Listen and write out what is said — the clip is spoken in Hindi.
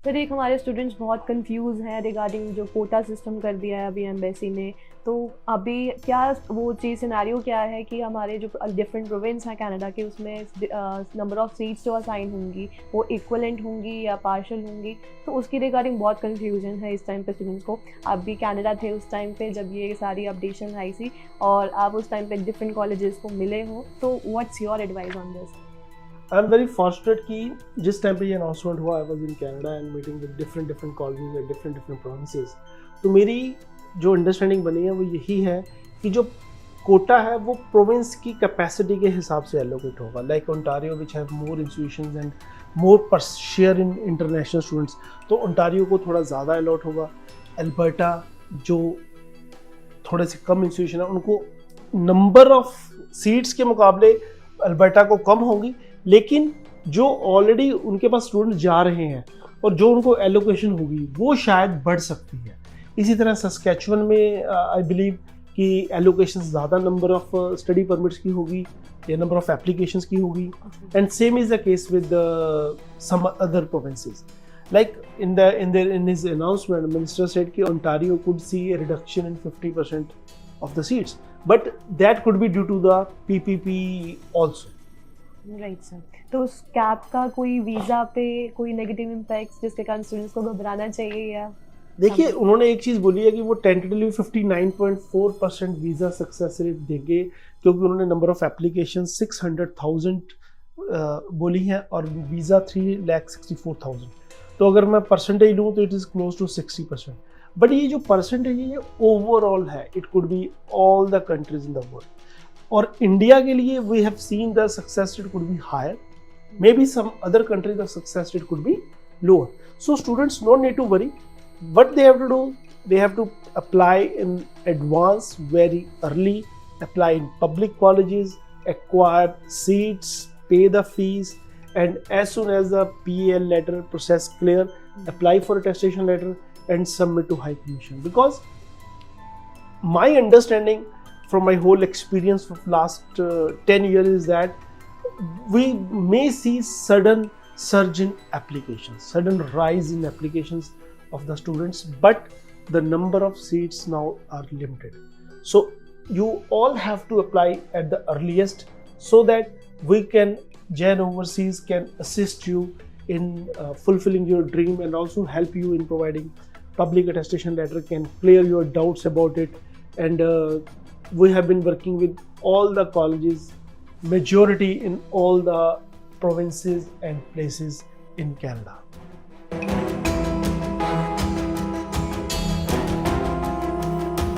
फिर एक हमारे स्टूडेंट्स बहुत कंफ्यूज हैं रिगार्डिंग जो कोटा सिस्टम कर दिया है अभी एम्बेसी ने। तो अभी क्या वो चीज़ सिनेरियो क्या है कि हमारे जो डिफरेंट प्रोविंस हैं कनाडा के, उसमें नंबर ऑफ़ सीट्स जो असाइन होंगी वो इक्वलेंट होंगी या पार्शल होंगी। तो उसकी रिगार्डिंग बहुत कन्फ्यूजन है इस टाइम पे स्टूडेंट्स को। आप भी कनाडा थे उस टाइम पे जब ये सारी अपडेशन आई थी, और आप उस टाइम पे डिफरेंट कॉलेजेस को मिले हो, तो what's your advice on this? I am very fortunate कि जिस टाइम पे ये अनाउंसमेंट हुआ, I was in Canada and meeting with different different colleges and different different provinces. तो मेरी जो अंडरस्टैंडिंग बनी है वो यही है कि जो कोटा है वो प्रोविंस की कैपेसिटी के हिसाब से एलोकेट होगा। Like Ontario which have more institutions and more पर शेयर इन इंटरनेशनल स्टूडेंट्स, तो ओंटारियो को थोड़ा ज़्यादा अलॉट होगा। अल्बर्टा जो थोड़े से कम इंस्टीट्यूशन है उनको नंबर ऑफ सीट्स के मुकाबले अल्बर्टा को कम होंगी, लेकिन जो ऑलरेडी उनके पास स्टूडेंट जा रहे हैं और जो उनको एलोकेशन होगी वो शायद बढ़ सकती है। इसी तरह सस्कैचुअन में आई बिलीव कि एलोकेशन ज़्यादा नंबर ऑफ स्टडी परमिट्स की होगी या नंबर ऑफ एप्लीकेशंस की होगी, and same is the case with some other provinces. Like in his announcement, minister said कि Ontario could see a reduction in 50% of the seats, but that could be due to the PPP also. Right sir. तो उस कैप का कोई वीज़ा पे कोई नेगेटिव इम्पैक्ट जिसके कारण स्टूडेंट्स को घबराना चाहिए या? देखिए, उन्होंने एक चीज़ बोली है कि वो टेंटेटिवली 59.4% वीज़ा सक्सेस रेट देंगे, क्योंकि उन्होंने नंबर ऑफ एप्लीकेशन 600,000 बोली हैं और वीज़ा 3,64,000। तो अगर मैं परसेंटेज लूँ तो it is close to 60%। But ये जो परसेंटेज है ये ओवरऑल है, it could be all the countries in the world. और इंडिया के लिए we have seen the success rate could be higher, maybe some other country the success rate could be lower. So students don't need to worry. What they have to do, they have to apply in advance very early, apply in public colleges, acquire seats, pay the fees, and as soon as the PAL letter process clear, apply for attestation letter and submit to High Commission. Because my understanding from my whole experience of last 10 years is that we may see sudden surge in applications, sudden rise in applications of the students, but the number of seats now are limited. So you all have to apply at the earliest so that we can, Jain Overseas can assist you in fulfilling your dream and also help you in providing public attestation letter, can clear your doubts about it. And we have been working with all the colleges, majority in all the provinces and places in Canada.